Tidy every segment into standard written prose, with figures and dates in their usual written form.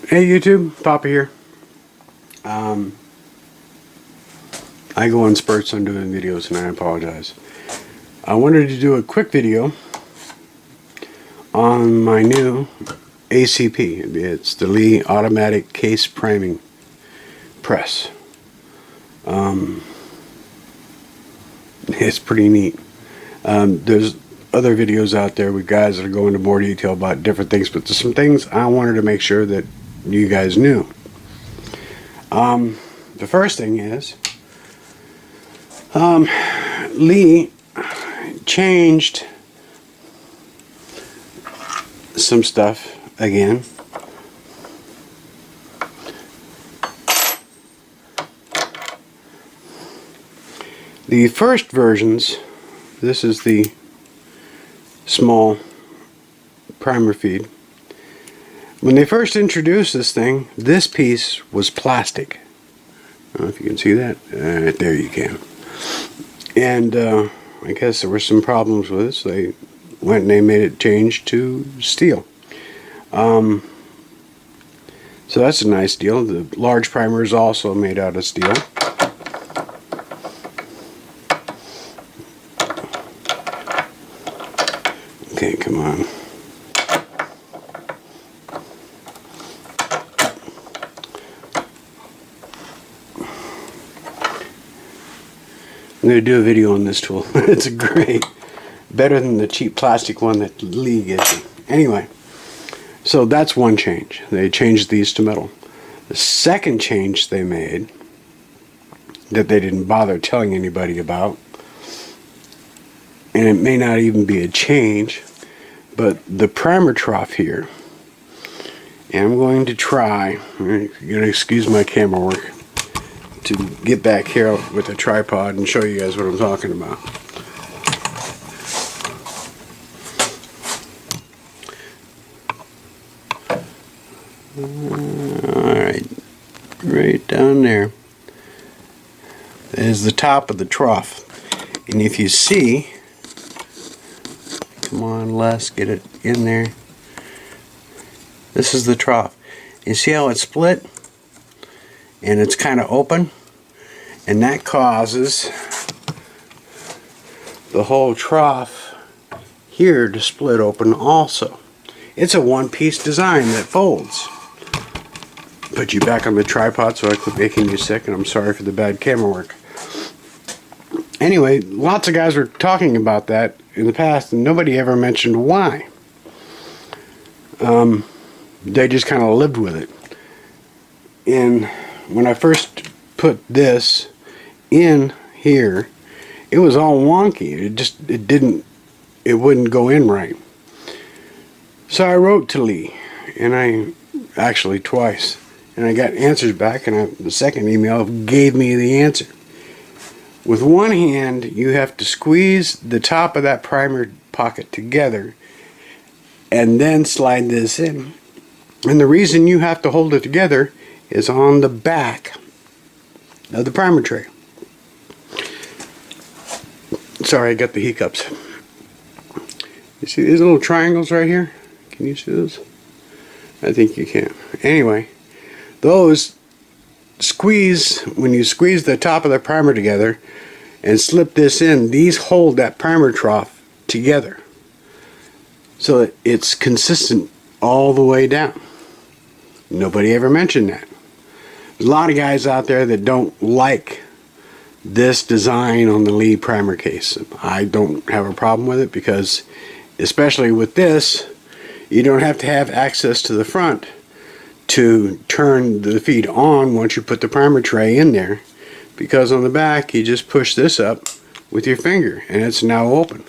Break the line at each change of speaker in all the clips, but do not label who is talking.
Hey YouTube, Papa here. I go in spurts on doing videos and I apologize. I wanted to do a quick video on my new ACP. It's the Lee Automatic Case Priming Press. It's pretty neat. There's other videos out there with guys that are going into more detail about different things, but there's some things I wanted to make sure that you guys knew. The first thing is Lee changed some stuff again. The first versions, this is the small primer feed. When they first introduced this thing, this piece was plastic. I don't know if you can see that. There you can. And I guess there were some problems with it, so they went and they made it change to steel. So that's a nice deal. The large primer is also made out of steel. Okay, come on. I'm going to do a video on this tool. It's great. Better than the cheap plastic one that Lee gives you. Anyway, so that's one change. They changed these to metal. The second change they made, that they didn't bother telling anybody about, and it may not even be a change, but the primer trough here, and I'm going to try, you're going to excuse my camera work, to get back here with the tripod and show you guys what I'm talking about. Alright, right down there is the top of the trough. And if you see, come on Les, get it in there. This is the trough. You see how it's split? And it's kind of open? And that causes the whole trough here to split open also. It's a one-piece design that folds. Put you back on the tripod so I quit making you sick, and I'm sorry for the bad camera work. Anyway, lots of guys were talking about that in the past, and nobody ever mentioned why. They just kind of lived with it. And when I first put this in here, it was all wonky. It wouldn't go in right. So I wrote to Lee, and I actually twice, and I got answers back, and the second email gave me the answer. With one hand, you have to squeeze the top of that primer pocket together and then slide this in. And the reason you have to hold it together is on the back of the primer tray. Sorry, I got the hiccups. You see these little triangles right here? Can you see those? I think you can. Anyway, those squeeze, when you squeeze the top of the primer together and slip this in, these hold that primer trough together so that it's consistent all the way down. Nobody ever mentioned that. There's a lot of guys out there that don't like this design on the Lee primer case. I don't have a problem with it because, especially with this, you don't have to have access to the front to turn the feed on once you put the primer tray in there, because on the back you just push this up with your finger and it's now open,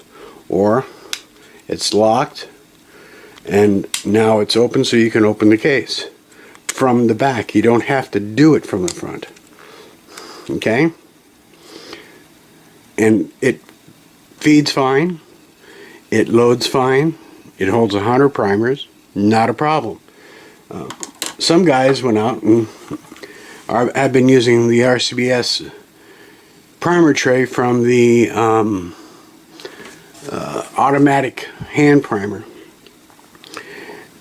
or it's locked and now it's open so you can open the case from the back. You don't have to do it from the front. Okay? And it feeds fine, it loads fine, it holds 100 primers, not a problem. Some guys went out and have been using the RCBS primer tray from the automatic hand primer,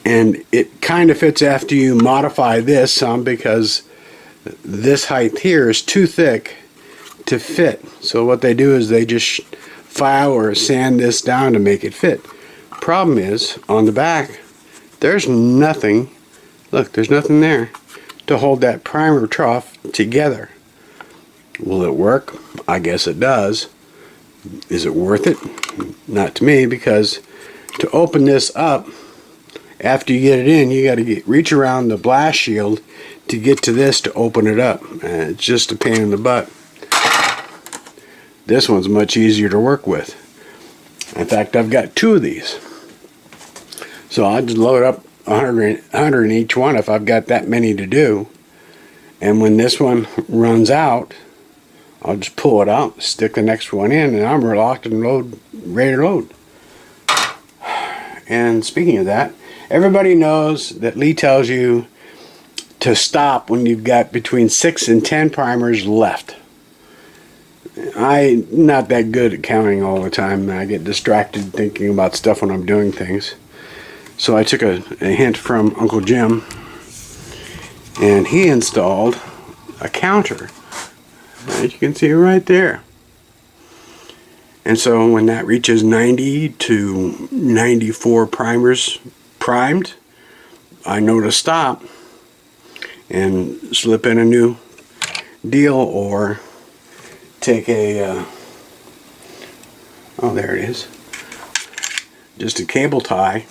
And it kind of fits after you modify this some, because this height here is too thick to fit. So what they do is they just file or sand this down to make it fit. Problem is, on the back, there's nothing, look, there's nothing there to hold that primer trough together. Will it work? I guess it does. Is it worth it? Not to me, because to open this up, after you get it in, you got to reach around the blast shield to get to this to open it up. It's just a pain in the butt. This one's much easier to work with. In fact, I've got 2 of these. So I'll just load up 100 in each one if I've got that many to do. And when this one runs out, I'll just pull it out, stick the next one in, and I'm locked and ready to load. And speaking of that, everybody knows that Lee tells you to stop when you've got between 6 and 10 primers left. I'm not that good at counting all the time. I get distracted thinking about stuff when I'm doing things. So I took a hint from Uncle Jim, and he installed a counter, as you can see right there. And so when that reaches 90 to 94 primers primed, I know to stop and slip in a new deal, or take a oh, there it is, just a cable tie,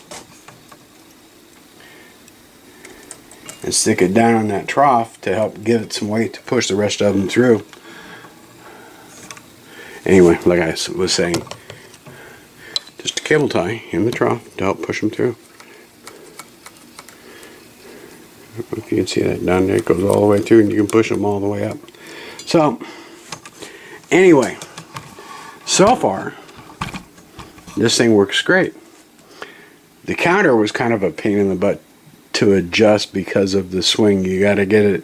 and stick it down on that trough to help give it some weight to push the rest of them through. Anyway, like I was saying, just a cable tie in the trough to help push them through. If you can see that down there, it goes all the way through, and you can push them all the way up. So anyway, so far this thing works great. The counter was kind of a pain in the butt to adjust because of the swing. You got to get it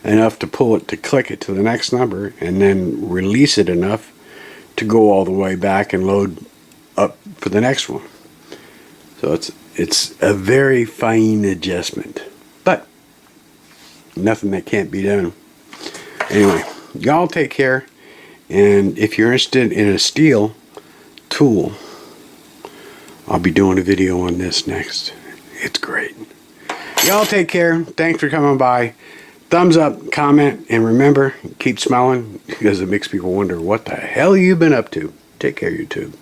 enough to pull it to click it to the next number, and then release it enough to go all the way back and load up for the next one. So it's a very fine adjustment, but nothing that can't be done. Anyway, y'all take care. And if you're interested in a steel tool, I'll be doing a video on this next. It's great. Y'all take care. Thanks for coming by. Thumbs up, comment, and remember, keep smiling, because it makes people wonder what the hell you've been up to. Take care, YouTube.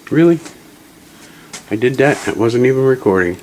Really? I did that? It wasn't even recording.